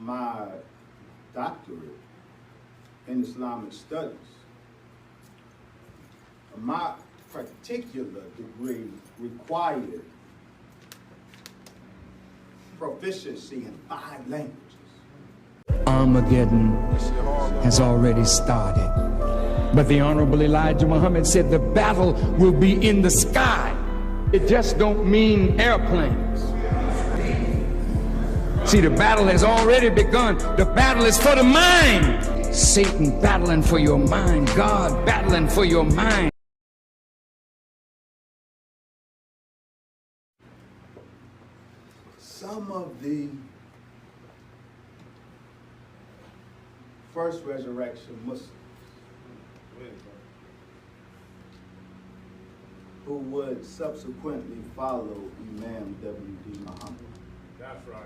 my doctorate in Islamic studies, my particular degree required proficiency in 5 languages. Armageddon has already started. But the Honorable Elijah Muhammad said the battle will be in the sky. It just don't mean airplanes. See, the battle has already begun. The battle is for the mind. Satan battling for your mind. God battling for your mind. Some of the first resurrection Muslims who would subsequently follow Imam W.D. Muhammad. That's right.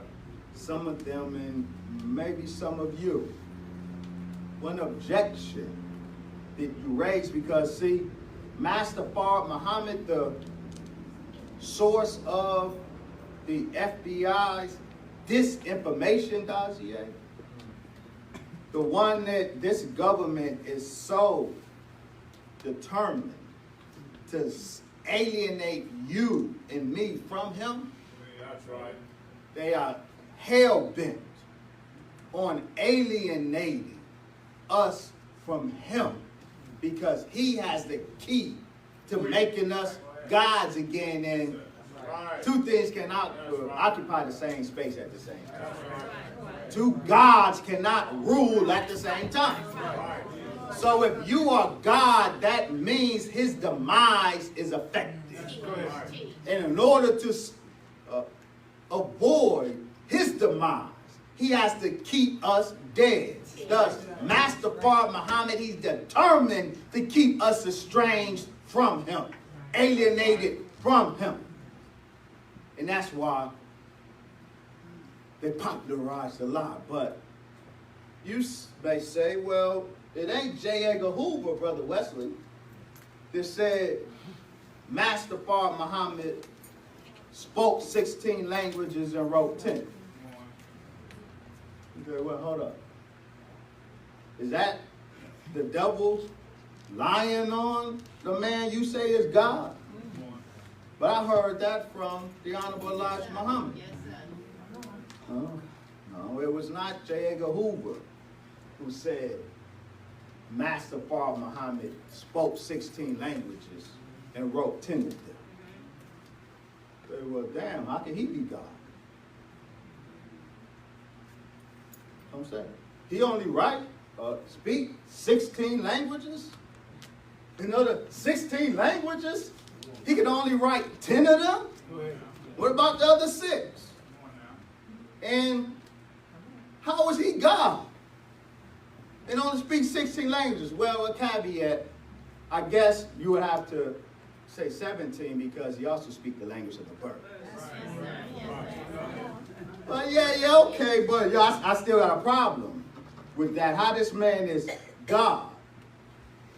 Some of them, and maybe some of you, one objection that you raise, because see, Master Fard Muhammad, the source of the FBI's disinformation dossier, the one that this government is so determined to alienate you and me from him. That's right. They are hell-bent on alienating us from him because he has the key to making us gods again, and two things cannot occupy the same space at the same time. Two gods cannot rule at the same time. So if you are God, that means his demise is effective. And in order to avoid his demise, he has to keep us dead. Thus, Master Fard Muhammad, he's determined to keep us estranged from him, alienated from him. And that's why they popularized the lie. But you may say, well, it ain't J. Edgar Hoover, Brother Wesley, that said Master Fard Muhammad spoke 16 languages and wrote 10. Okay, well, hold up. Is that the devil lying on the man you say is God? But I heard that from the Honorable Elijah Muhammad. No, it was not J. Edgar Hoover who said Master Fard Muhammad spoke 16 languages and wrote 10 of them. They were, damn, how can he be God? I'm saying, he only speak 16 languages? In other 16 languages, he can only write 10 of them? What about the other 6? And how is he God? And only speak 16 languages. Well, a caveat, I guess you would have to say 17 because he also speaks the language of the bird. Well, yeah, okay, but I still got a problem with that. How this man is God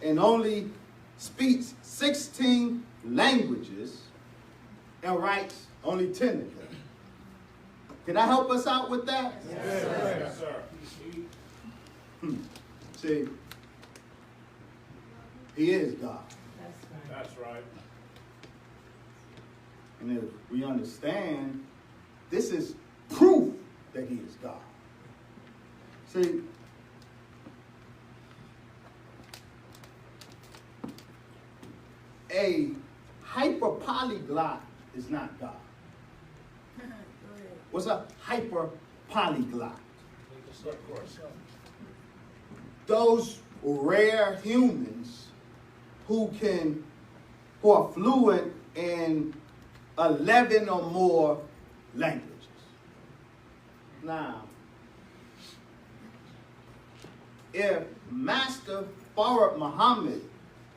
and only speaks 16 languages and writes only 10 of them. Can I help us out with that? Yes, sir. See, he is God. That's right. And if we understand, this is proof that he is God. See, a hyperpolyglot is not God. What's a hyperpolyglot? Those rare humans who are fluent in 11 or more languages. Now, if Master Fard Muhammad,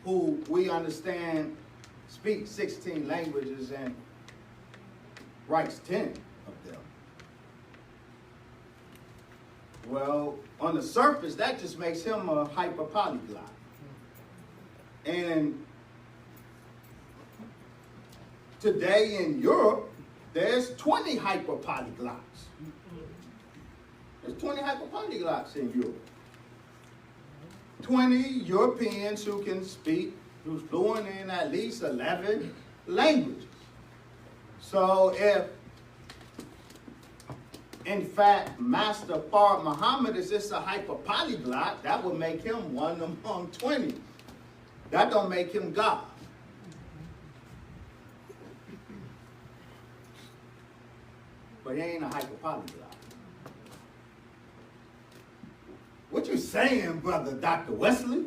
who we understand speaks 16 languages and writes 10 of them, well, on the surface, that just makes him a hyperpolyglot. And today in Europe, there's 20 hyperpolyglots. There's 20 hyperpolyglots in Europe. 20 Europeans who can speak, who's fluent in at least 11 languages. So if, in fact, Master Fard Muhammad is just a hyperpolyglot, that would make him one among 20. That don't make him God. But he ain't a hyperpolyglot. What you saying, brother Dr. Wesley?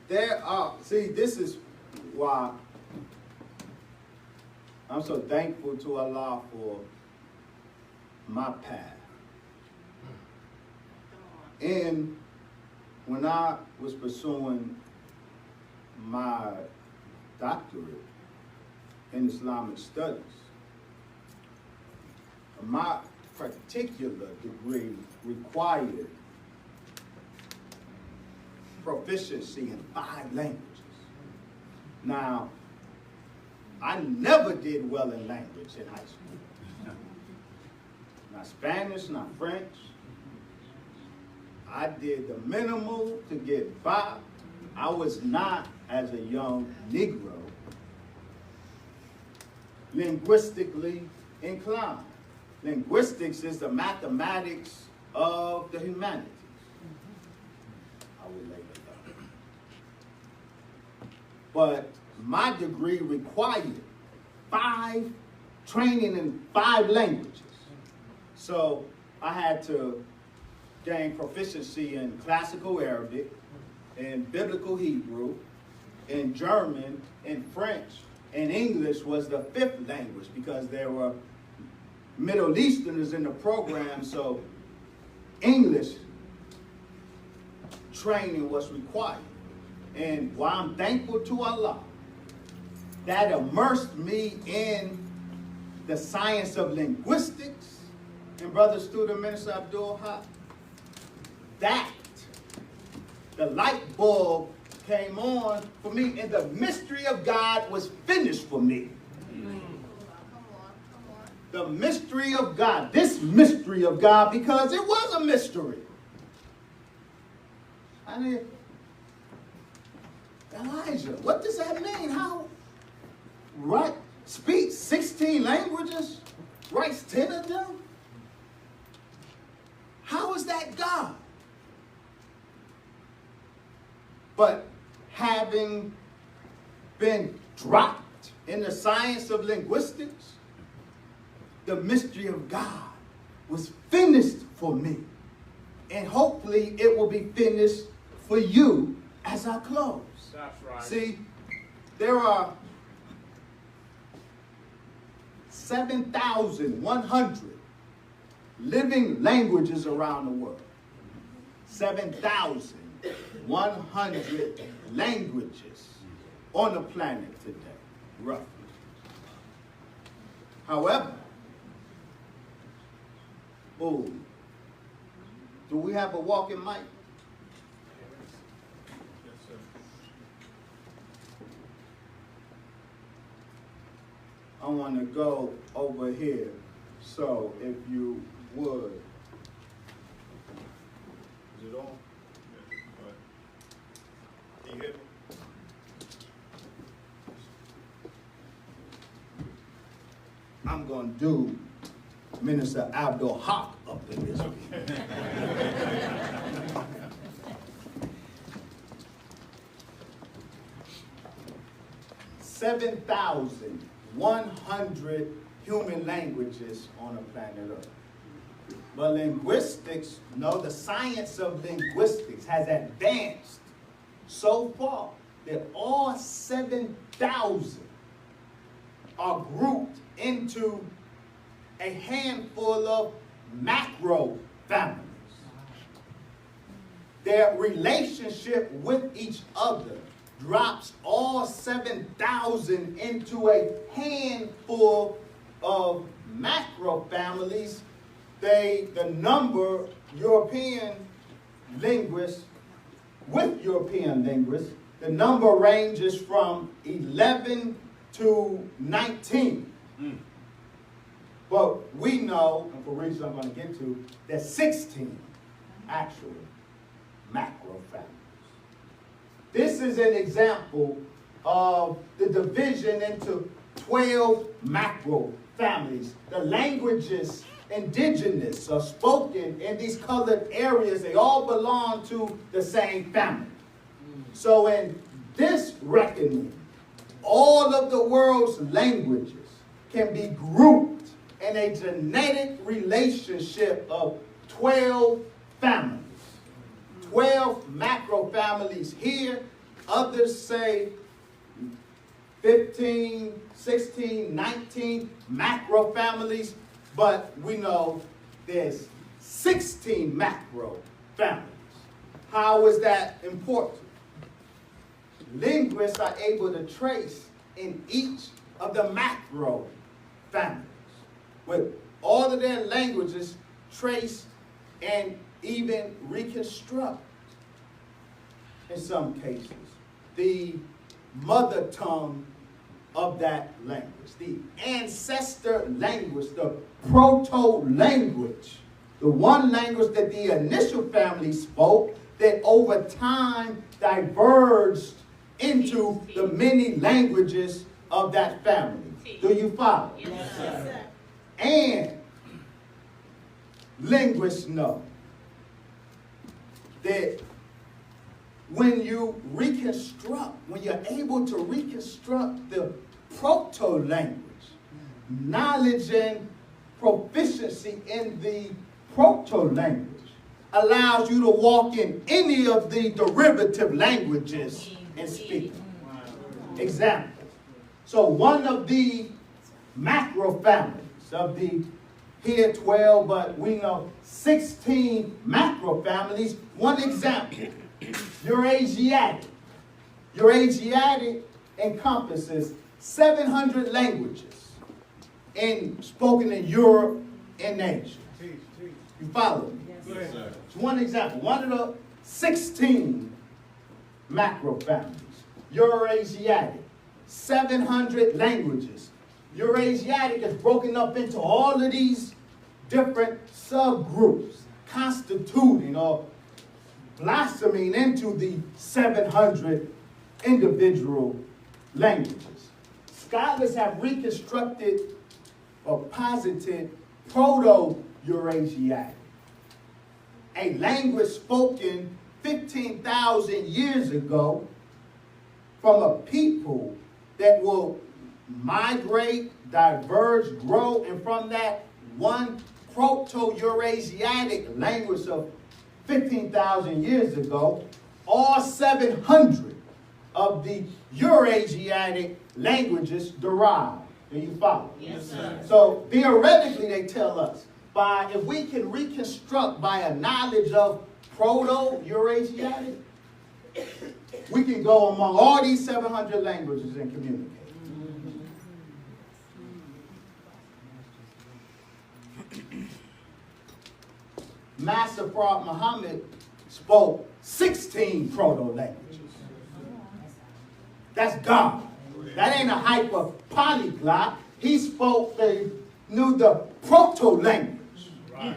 There are, see, this is why I'm so thankful to Allah for my path. And when I was pursuing my doctorate in Islamic studies, my particular degree required proficiency in 5 languages. Now, I never did well in language in high school. Not Spanish, not French. I did the minimal to get by. I was not, as a young Negro, linguistically inclined. Linguistics is the mathematics of the humanities. I will later learn. But my degree required training in 5 languages. So I had to gain proficiency in classical Arabic, in biblical Hebrew, in German, in French, and English was the 5th language because there were Middle Easterners in the program, so English training was required. And while I'm thankful to Allah, that immersed me in the science of linguistics, and brother student minister Abdul Haq, that the light bulb came on for me, and the mystery of God was finished for me. The mystery of God, this mystery of God, because it was a mystery. I mean, Elijah, what does that mean? How? Right? Speaks 16 languages? Writes 10 of them? How is that God? But having been dropped in the science of linguistics, the mystery of God was finished for me. And hopefully it will be finished for you as I close. That's right. See, there are 7,100 living languages around the world. 7,100 languages on the planet today, roughly. However, do we have a walking mic? Yes, sir. I want to go over here, so if you would. Is it on? Yeah. All right. Can you hear me? I'm going to do Minister Abdul Haq up in this. Okay. 7,100 human languages on the planet Earth. But linguistics, the science of linguistics has advanced so far that all 7,000 are grouped into a handful of macro families. Their relationship with each other drops all 7,000 into a handful of macro families. The number European linguists, with European linguists, the number ranges from 11 to 19. But we know, and for reasons I'm going to get to, there's 16 actual macro families. This is an example of the division into 12 macro families. The languages indigenous or spoken in these colored areas, they all belong to the same family. So in this reckoning, all of the world's languages can be grouped in a genetic relationship of 12 families. 12 macro families here. Others say 15, 16, 19 macro families. But we know there's 16 macro families. How is that important? Linguists are able to trace in each of the macro families, with all of their languages, trace and even reconstruct, in some cases, the mother tongue of that language, the ancestor language, the proto-language, the one language that the initial family spoke that over time diverged into the many languages of that family. Do you follow? Yes, sir. And linguists know that when you reconstruct, when you're able to reconstruct the proto-language, knowledge and proficiency in the proto-language allows you to walk in any of the derivative languages and speak. Example. So one of the macro families of the here 12, but we know 16 macro families. One example, Eurasiatic. Eurasiatic encompasses 700 languages spoken in Europe and Asia. You follow me? Yes, sir. It's one example. One of the 16 macro families. Eurasiatic. 700 languages. Eurasiatic is broken up into all of these different subgroups, constituting or blossoming into the 700 individual languages. Scholars have reconstructed or posited Proto-Eurasiatic, a language spoken 15,000 years ago from a people that will migrate, diverge, grow, and from that one Proto-Eurasiatic language of 15,000 years ago, all 700 of the Eurasiatic languages derive. Do you follow? Yes, sir. So theoretically, they tell us, if we can reconstruct by a knowledge of Proto-Eurasiatic, we can go among all these 700 languages and communicate. Master Prophet Muhammad spoke 16 proto-languages. That's God. That ain't a hyper polyglot. He knew the proto-language. Right.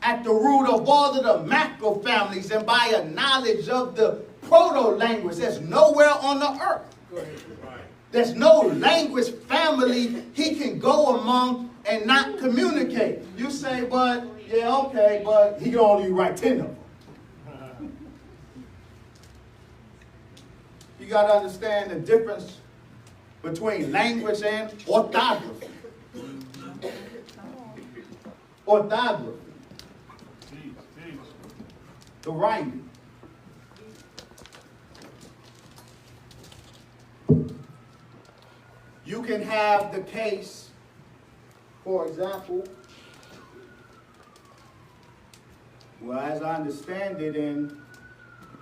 At the root of all of the macro families, and by a knowledge of the proto-language, there's nowhere on the earth. Right. There's no language family he can go among and not communicate. You say, but he can only write 10 of them. You got to understand the difference between language and orthography. Orthography. The writing. You can have the case, for example, well, as I understand it, in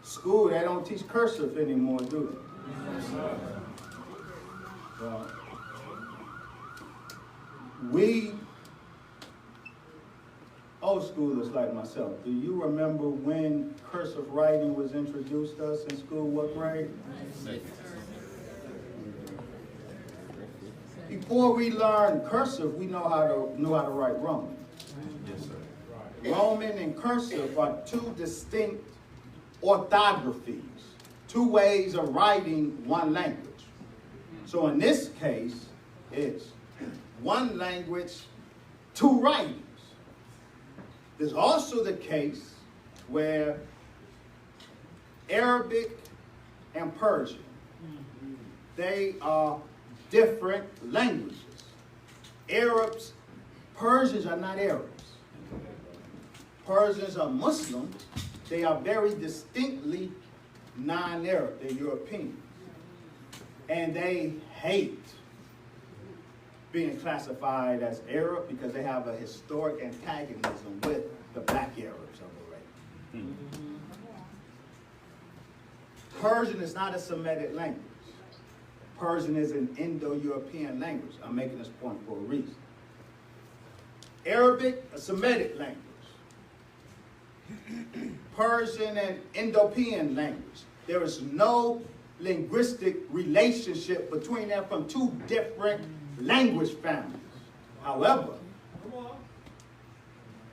school, they don't teach cursive anymore, do they? Yes, sir. Well, we, old schoolers like myself, do you remember when cursive writing was introduced to us in school? What grade? before we learn cursive, we know how to write Roman. Yes, sir. Roman and cursive are two distinct orthographies, two ways of writing one language. So in this case, it's one language, two writings. There's also the case where Arabic and Persian, they are different languages. Persians are not Arabs. Persians are Muslim. They are very distinctly non-Arab. They're European. And they hate being classified as Arab because they have a historic antagonism with the black Arabs of the race. Persian is not a Semitic language. Persian is an Indo-European language. I'm making this point for a reason. Arabic, a Semitic language. Persian and Indo-European language. There is no linguistic relationship between them from two different language families. However,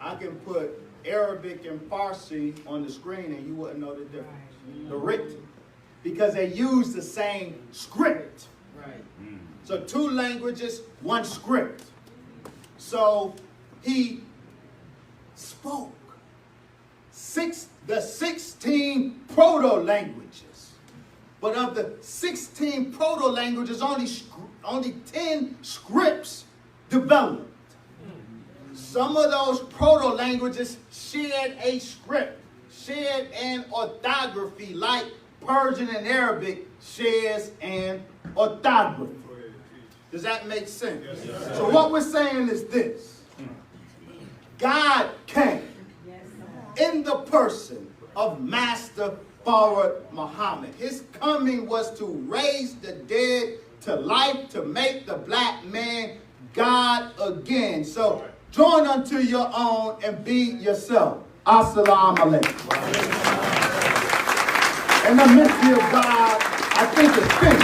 I can put Arabic and Farsi on the screen and you wouldn't know the difference. The written. Because they use the same script. Right. So two languages, one script. So he spoke the 16 proto-languages. But of the 16 proto-languages, only 10 scripts developed. Some of those proto-languages shared a script, shared an orthography like Persian and Arabic shares an orthography. Does that make sense? Yes, sir. So what we're saying is this. God came in the person of Master Forward Muhammad. His coming was to raise the dead to life, to make the black man God again. So join unto your own and be yourself. Assalamu alaikum. And the mystery of God, I think, is finished.